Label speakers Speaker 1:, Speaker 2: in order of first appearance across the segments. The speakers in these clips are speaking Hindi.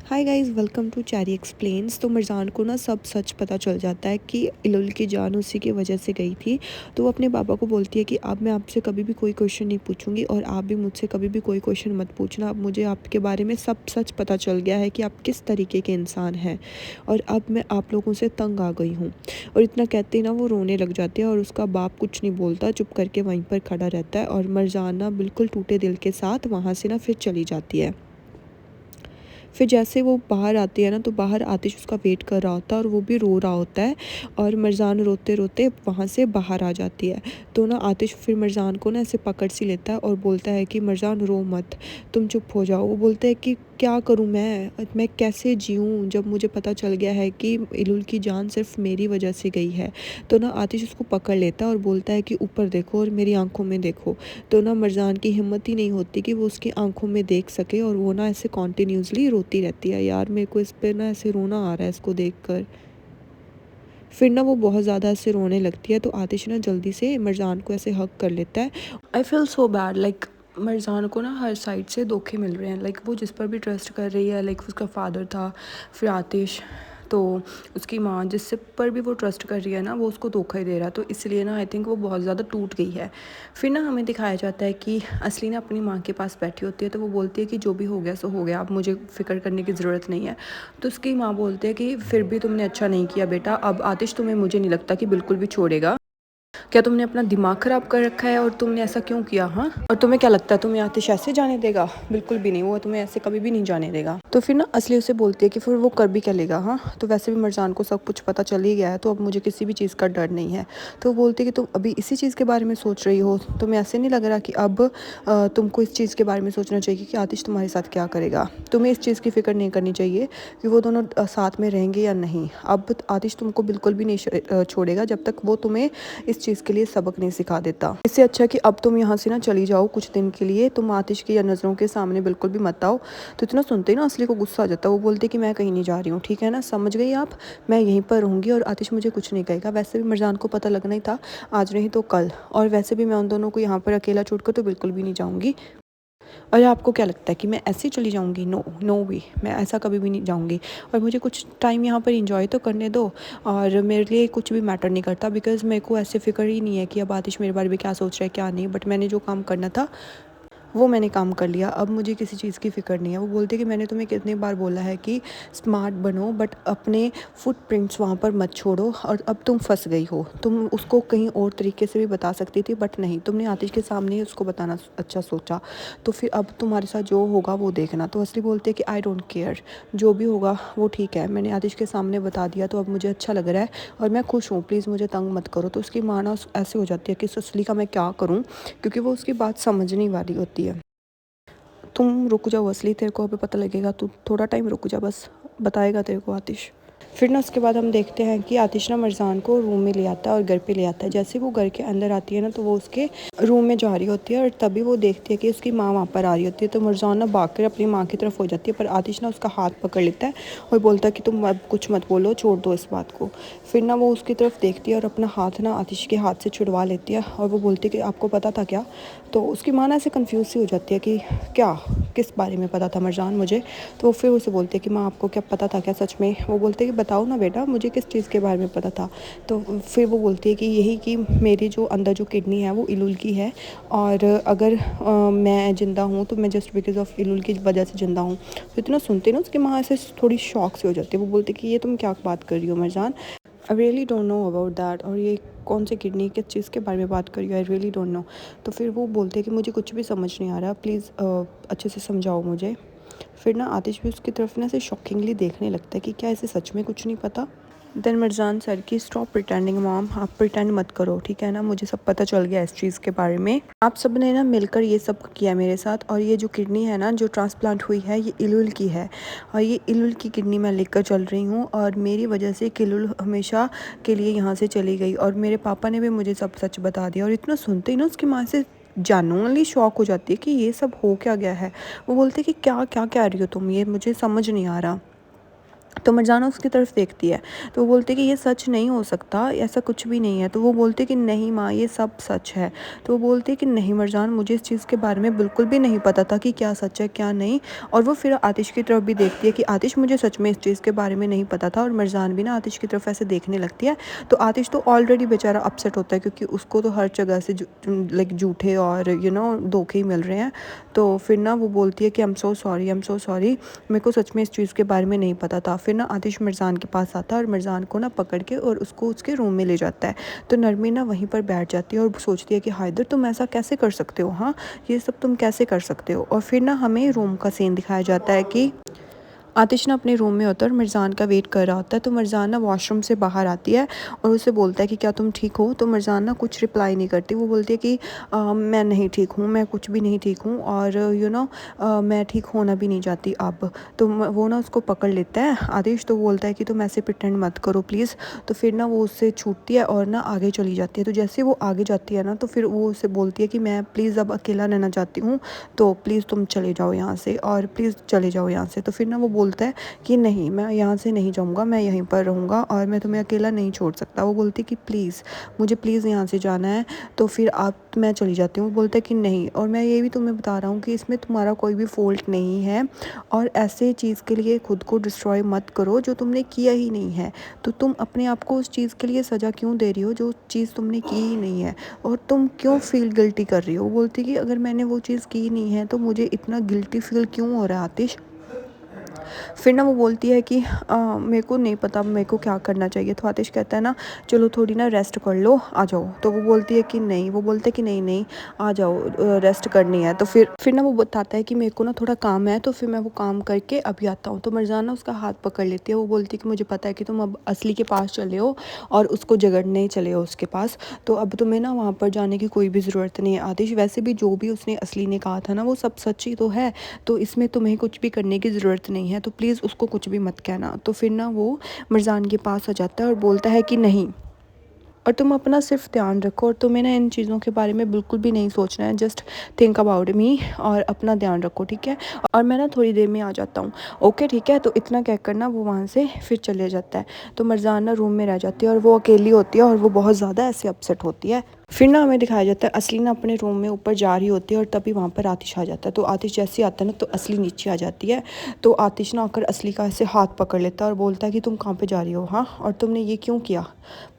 Speaker 1: Hi guys, welcome to Cherry explains. तो मिर्ज़ान को ना सब सच पता चल जाता है कि इलुल की जान उसी की वजह से गई थी। तो वो अपने पापा को बोलती है कि अब मैं आपसे कभी भी कोई क्वेश्चन नहीं पूछूंगी और आप भी मुझसे कभी भी कोई क्वेश्चन मत पूछना। अब मुझे आपके बारे में सब सच पता चल गया है कि आप किस तरीके के इंसान हैं और अब मैं आप लोगों से तंग आ गई हूँ। और इतना कहते ही ना वो रोने लग जाती है और उसका बाप कुछ नहीं बोलता, चुप करके वहीं पर खड़ा रहता है। और मिर्ज़ान ना बिल्कुल टूटे दिल के साथ वहाँ से ना फिर चली जाती है। फिर जैसे वो बाहर आती है ना, तो बाहर आतिश उसका वेट कर रहा होता है और वो भी रो रहा होता है। और मिर्ज़ान रोते रोते वहाँ से बाहर आ जाती है। तो ना आतिश फिर मिर्ज़ान को ना ऐसे पकड़ सी लेता है और बोलता है कि मिर्ज़ान रो मत, तुम चुप हो जाओ। वो बोलता है कि क्या करूँ मैं कैसे जीऊँ जब मुझे पता चल गया है कि इलुल की जान सिर्फ मेरी वजह से गई है। तो ना आतिश उसको पकड़ लेता है और बोलता है कि ऊपर देखो और मेरी आंखों में देखो। तो ना मिर्ज़ान की हिम्मत ही नहीं होती कि वो उसकी आंखों में देख सके और वो ना ऐसे कॉन्टीन्यूसली रोती रहती है। यार मेरे को इस पे ना ऐसे रोना आ रहा है इसको देखकर। फिर ना वो बहुत ज़्यादा ऐसे रोने लगती है, तो आतिश ना जल्दी से मिर्ज़ान को ऐसे हग कर लेता है। I feel so bad, like Mirzan को ना हर साइड से धोखे मिल रहे हैं। लाइक वो जिस पर भी ट्रस्ट कर रही है, लाइक उसका फादर था, फिर आतिश, तो उसकी माँ, जिससे पर भी वो ट्रस्ट कर रही है ना, वो उसको धोखा ही दे रहा है। तो इसलिए ना आई थिंक वो बहुत ज़्यादा टूट गई है। फिर ना हमें दिखाया जाता है कि असली ना अपनी माँ के पास बैठी होती है, तो वो बोलती है कि जो भी हो गया सो हो गया, अब मुझे फ़िक्र करने की ज़रूरत नहीं है। तो उसकी माँ बोलती है कि फिर भी तुमने अच्छा नहीं किया बेटा, अब आतिश तुम्हें मुझे नहीं लगता कि बिल्कुल भी छोड़ेगा। क्या तुमने अपना दिमाग ख़राब कर रखा है और तुमने ऐसा क्यों किया? हाँ, और तुम्हें क्या लगता है तुम्हें आतिश ऐसे जाने देगा? बिल्कुल भी नहीं, वो तुम्हें ऐसे कभी भी नहीं जाने देगा। तो फिर ना असली उसे बोलती है कि फिर वो कर भी क्या लेगा? हाँ, तो वैसे भी मिर्ज़ान को सब कुछ पता चल ही गया है, तो अब मुझे किसी भी चीज़ का डर नहीं है। तो वो बोलती है कि तुम अभी इसी चीज़ के बारे में सोच रही हो, तुम्हें ऐसे नहीं लग रहा कि अब तुमको इस चीज़ के बारे में सोचना चाहिए कि आतिश तुम्हारे साथ क्या करेगा। तुम्हें इस चीज़ की फ़िक्र नहीं करनी चाहिए कि वो दोनों साथ में रहेंगे या नहीं। अब आतिश तुमको बिल्कुल भी नहीं छोड़ेगा जब तक वो तुम्हें इस चीज़ के लिए सबक नहीं सिखा देता। इससे अच्छा कि अब तुम यहाँ से ना चली जाओ कुछ दिन के लिए, तुम आतिश की नज़रों के सामने बिल्कुल भी मत आओ। तो इतना सुनते ही ना असली को गुस्सा आ जाता है। वो बोलती कि मैं कहीं नहीं जा रही हूँ, ठीक है ना, समझ गई आप, मैं यहीं पर रहूँगी और आतिश मुझे कुछ नहीं कहेगा। वैसे भी मिर्ज़ान को पता लगना ही था, आज नहीं तो कल। और वैसे भी मैं उन दोनों को यहाँ पर अकेला छोड़कर तो बिल्कुल भी नहीं जाऊँगी। और आपको क्या लगता है कि मैं ऐसे ही चली जाऊँगी? नो, नो वे, मैं ऐसा कभी भी नहीं जाऊँगी। और मुझे कुछ टाइम यहाँ पर एंजॉय तो करने दो। और मेरे लिए कुछ भी मैटर नहीं करता, बिकॉज़ मेरे को ऐसे फ़िक्र ही नहीं है कि अब आतिश मेरे बारे में क्या सोच रहा है क्या नहीं। बट मैंने जो काम करना था वो मैंने काम कर लिया, अब मुझे किसी चीज़ की फ़िक्र नहीं है। वो बोलती है कि मैंने तुम्हें कितनी बार बोला है कि स्मार्ट बनो, बट अपने फुटप्रिंट्स वहाँ पर मत छोड़ो, और अब तुम फंस गई हो। तुम उसको कहीं और तरीके से भी बता सकती थी, बट नहीं, तुमने आतिश के सामने ही उसको बताना अच्छा सोचा। तो फिर अब तुम्हारे साथ जो होगा वो देखना। तो असली बोलती है कि आई डोंट केयर, जो भी होगा वो ठीक है, मैंने आतिश के सामने बता दिया तो अब मुझे अच्छा लग रहा है और मैं खुश हूँ, प्लीज़ मुझे तंग मत करो। तो उसकी माँ ना ऐसे हो जाती है कि इस असली का मैं क्या करूँ, क्योंकि वो उसकी बात समझने वाली होती है। तुम रुक जाओ असली, तेरे को अभी पता लगेगा, तू थोड़ा टाइम रुक जा बस, बताएगा तेरे को आतिश। फिर ना उसके बाद हम देखते हैं कि आतिश ना मिर्ज़ान को रूम में ले आता है और घर पे ले आता है। जैसे वो घर के अंदर आती है ना, तो वो उसके रूम में जा रही होती है और तभी वो देखती है कि उसकी माँ वहाँ पर आ रही होती है। तो मिर्ज़ान ना भागकर अपनी माँ की तरफ हो जाती है, पर आतिश ना उसका हाथ पकड़ लेता है और बोलता है कि तुम अब कुछ मत बोलो, छोड़ दो इस बात को। फिर ना वो उसकी तरफ देखती है और अपना हाथ ना आतिश के हाथ से छुड़वा लेती है और वो बोलती है कि आपको पता था क्या? तो उसकी माँ ना ऐसे कन्फ्यूज़ सी हो जाती है कि क्या, किस बारे में पता था मिर्ज़ान मुझे? तो फिर उसे बोलती है कि माँ आपको क्या पता था क्या सच में? वो बोलते हैं कि बताओ ना बेटा, मुझे किस चीज़ के बारे में पता था? तो फिर वो बोलती है कि यही कि मेरी जो अंदर जो किडनी है वो इलुल की है, और अगर मैं ज़िंदा हूँ तो मैं जस्ट बिकॉज़ ऑफ इलुल की वजह से ज़िंदा हूँ। तो इतना सुनते ना उसकी माँ ऐसे थोड़ी शॉक सी हो जाती है। वो बोलती है कि ये तुम क्या बात कर रही हो Mirzan? I really don't know about that, और ये कौन सी किडनी किस चीज़ के बारे में बात कर रही हो? आई रियली डोंट नो। तो फिर वो बोलते हैं कि मुझे कुछ भी समझ नहीं आ रहा, प्लीज़ अच्छे से समझाओ मुझे। फिर ना आतिश भी उसकी तरफ ना ऐसे शॉकिंगली देखने लगता है कि क्या इसे सच में कुछ नहीं पता। देन मिर्ज़ान सर की स्टॉप प्रिटेंडिंग मॉम, आप प्रिटेंड मत करो, ठीक है ना, मुझे सब पता चल गया इस चीज़ के बारे में। आप सब ने ना मिलकर ये सब किया मेरे साथ, और ये जो किडनी है ना जो ट्रांसप्लांट हुई है ये इलुल की है, और ये इलुल की किडनी मैं लेकर चल रही हूँ, और मेरी वजह से किलुल हमेशा के लिए यहाँ से चली गई, और मेरे पापा ने भी मुझे सब सच बता दिया। और इतना सुनते ही ना उसकी माँ से जानूनली शॉक हो जाती है कि ये सब हो क्या गया है। वो बोलते कि क्या क्या कह रही हो तुम, ये मुझे समझ नहीं आ रहा। तो मरजाना उसकी तरफ देखती है, तो वो बोलती है कि ये सच नहीं हो सकता, ऐसा कुछ भी नहीं है। तो वो बोलती है कि नहीं माँ, ये सब सच है। तो वो बोलती है कि नहीं मरजान, मुझे इस चीज़ के बारे में बिल्कुल भी नहीं पता था कि क्या सच है क्या नहीं। और वो फिर आतिश की तरफ भी देखती है कि आतिश, मुझे सच में इस चीज़ के बारे में नहीं पता था। और मरजान भी ना आतिश की तरफ ऐसे देखने लगती है। तो आतिश तो ऑलरेडी बेचारा अपसेट होता है, क्योंकि उसको तो हर जगह से लाइक झूठे और धोखे ही मिल रहे हैं। तो फिर ना वो बोलती है कि आई एम सो सॉरी, मेरे को सच में इस चीज़ के बारे में नहीं पता था। फिर ना आतिश मिर्ज़ान के पास आता है और मिर्ज़ान को ना पकड़ के और उसको उसके रूम में ले जाता है। तो नरमी ना वहीं पर बैठ जाती है और सोचती है कि हायदर, तुम ऐसा कैसे कर सकते हो, हाँ ये सब तुम कैसे कर सकते हो। और फिर ना हमें रूम का सीन दिखाया जाता है कि आतिश ना अपने रूम में होता है और मिर्ज़ान का वेट कर रहा होता है। तो मिर्ज़ान ना वॉशरूम से बाहर आती है और उसे बोलता है कि क्या तुम ठीक हो। तो मिर्ज़ान ना कुछ रिप्लाई नहीं करती, वो बोलती है कि मैं नहीं ठीक हूँ, मैं कुछ भी नहीं ठीक हूँ, और मैं ठीक होना भी नहीं चाहती अब। तो वो ना उसको पकड़ लेता है आतिश। तो बोलता है कि तुम ऐसे प्रिटेंड मत करो प्लीज़। तो फिर ना वो उससे छूटती है और ना आगे चली जाती है। तो जैसे वो आगे जाती है ना, तो फिर वो उसे बोलती है कि मैं प्लीज़ अब अकेला रहना चाहती हूँ, तो प्लीज़ तुम चले जाओ यहाँ से, और प्लीज़ चले जाओ यहाँ से। तो फिर ना वो बोलता है कि नहीं, मैं यहाँ से नहीं जाऊँगा, मैं यहीं पर रहूँगा और मैं तुम्हें अकेला नहीं छोड़ सकता। वो बोलती है कि प्लीज़, मुझे प्लीज़ यहाँ से जाना है, तो फिर आप, मैं चली जाती हूँ। वो बोलता है कि नहीं, और मैं ये भी तुम्हें बता रहा हूँ कि इसमें तुम्हारा कोई भी फ़ॉल्ट नहीं है, और ऐसे चीज़ के लिए खुद को डिस्ट्रॉय मत करो जो तुमने किया ही नहीं है। तो तुम अपने आप को उस चीज़ के लिए सज़ा क्यों दे रही हो जो चीज़ तुमने की ही नहीं है, और तुम क्यों फ़ील गिल्टी कर रही हो। वो बोलती है कि अगर मैंने वो चीज़ की नहीं है तो मुझे इतना गिल्टी फ़ील क्यों हो रहा है आतिश। फिर ना वो बोलती है कि मेरे को नहीं पता मेरे को क्या करना चाहिए। तो आतिश कहता है ना, चलो थोड़ी ना रेस्ट कर लो, आ जाओ। तो वो बोलती है कि नहीं, वो बोलते हैं कि नहीं नहीं, आ जाओ, रेस्ट करनी है। तो फिर ना वो बताता है कि मेरे को ना थोड़ा काम है, तो फिर मैं वो काम करके अभी आता हूँ। तो मरजाना उसका हाथ पकड़ लेती है। वो बोलती है कि मुझे पता है कि तुम अब असली के पास चले हो और उसको झगड़ने चले हो उसके पास, तो अब तुम्हें ना वहाँ पर जाने की कोई भी ज़रूरत नहीं है आतिश। वैसे भी जो भी उसने असली ने कहा था ना, वो सब सच ही तो है, तो इसमें तुम्हें कुछ भी करने की ज़रूरत नहीं है, तो प्लीज़ उसको कुछ भी मत कहना। तो फिर ना वो मिर्ज़ान के पास आ जाता है और बोलता है कि नहीं, और तुम अपना सिर्फ ध्यान रखो, और तुम्हें ना इन चीज़ों के बारे में बिल्कुल भी नहीं सोचना है, जस्ट थिंक अबाउट मी, और अपना ध्यान रखो, ठीक है, और मैं ना थोड़ी देर में आ जाता हूँ, ओके ठीक है। तो इतना कहकर ना वो वहाँ से फिर चले जाता है। तो मरजान ना रूम में रह जाती है और वो अकेली होती है और वो बहुत ज़्यादा ऐसे अपसेट होती है। फिर ना हमें दिखाया जाता है असली ना अपने रूम में ऊपर जा रही होती है, और तभी वहाँ पर आतिश आ जाता है। तो आतिश जैसे ही आता है ना, तो असली नीचे आ जाती है। तो आतिश ना आकर असली का ऐसे हाथ पकड़ लेता है और बोलता है कि तुम कहाँ पे जा रही हो, हाँ, और तुमने ये क्यों किया,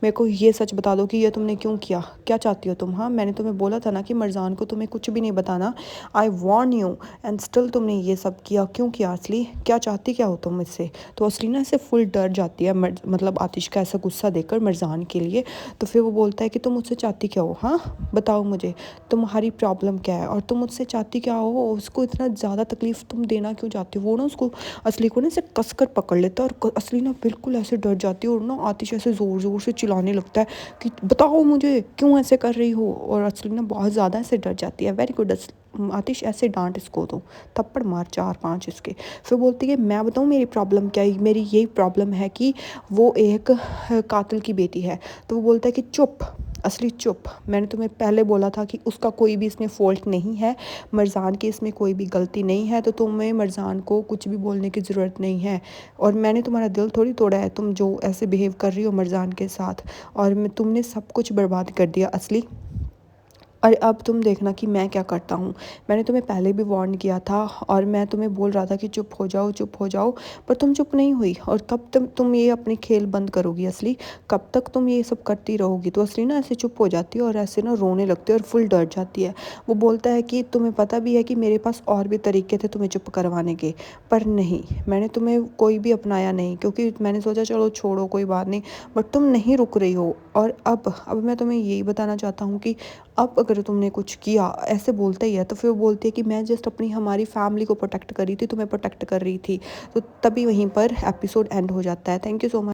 Speaker 1: मेरे को ये सच बता दो कि ये तुमने क्यों किया, क्या चाहती हो तुम, हाँ, मैंने तुम्हें बोला था ना कि मरजान को तुम्हें कुछ भी नहीं बताना, आई वॉर्न यू, एंड स्टिल तुमने ये सब किया, क्यों किया असली, क्या चाहती क्या हो तुम इससे। तो असली ना ऐसे फुल डर जाती है, मतलब आतिश का ऐसा गुस्सा देकर मरजान के लिए। तो फिर वो बोलता है कि तुम मुझसे चाहती क्या हो, हाँ बताओ मुझे, तुम्हारी प्रॉब्लम क्या है, और तुम मुझसे चाहती क्या हो, उसको इतना ज़्यादा तकलीफ़ तुम देना क्यों चाहती हो। वो ना उसको असली को ना ऐसे कस कर पकड़ लेता है, और असली ना बिल्कुल ऐसे डर जाती है, और ना आतिश ऐसे ज़ोर ज़ोर से चिल्लाने लगता है कि बताओ मुझे क्यों ऐसे कर रही हो, और असली ना बहुत ज़्यादा ऐसे डर जाती है। वेरी गुड आतिश, ऐसे डांट इसको, तो थप्पड़ मार 4-5 इसके। फिर बोलती है मैं बताऊँ मेरी प्रॉब्लम क्या है, मेरी यही प्रॉब्लम है कि वो एक कातिल की बेटी है। तो वो बोलता है कि चुप असली चुप, मैंने तुम्हें पहले बोला था कि उसका कोई भी इसमें फ़ॉल्ट नहीं है, मरजान की इसमें कोई भी गलती नहीं है, तो तुम्हें मरजान को कुछ भी बोलने की ज़रूरत नहीं है, और मैंने तुम्हारा दिल थोड़ी तोड़ा है, तुम जो ऐसे बिहेव कर रही हो मरजान के साथ, और तुमने सब कुछ बर्बाद कर दिया असली। और अब तुम देखना कि मैं क्या करता हूँ। मैंने तुम्हें पहले भी वार्न किया था, और मैं तुम्हें बोल रहा था कि चुप हो जाओ चुप हो जाओ, पर तुम चुप नहीं हुई, और कब तुम ये अपने खेल बंद करोगी असली, कब तक तुम ये सब करती रहोगी। तो असली ना ऐसे चुप हो जाती है और ऐसे ना रोने लगती है और फुल डर जाती है। वो बोलता है कि तुम्हें पता भी है कि मेरे पास और भी तरीके थे तुम्हें चुप करवाने के, पर नहीं, मैंने तुम्हें कोई भी अपनाया नहीं, क्योंकि मैंने सोचा चलो छोड़ो कोई बात नहीं, बट तुम नहीं रुक रही हो। और अब मैं तुम्हें यही बताना चाहता हूँ कि अब अगर तुमने कुछ किया, ऐसे बोलता ही है। तो फिर वो बोलती है कि मैं जस्ट अपनी हमारी फैमिली को प्रोटेक्ट कर रही थी, तुम्हें प्रोटेक्ट कर रही थी। तो तभी वहीं पर एपिसोड एंड हो जाता है। Thank you so much.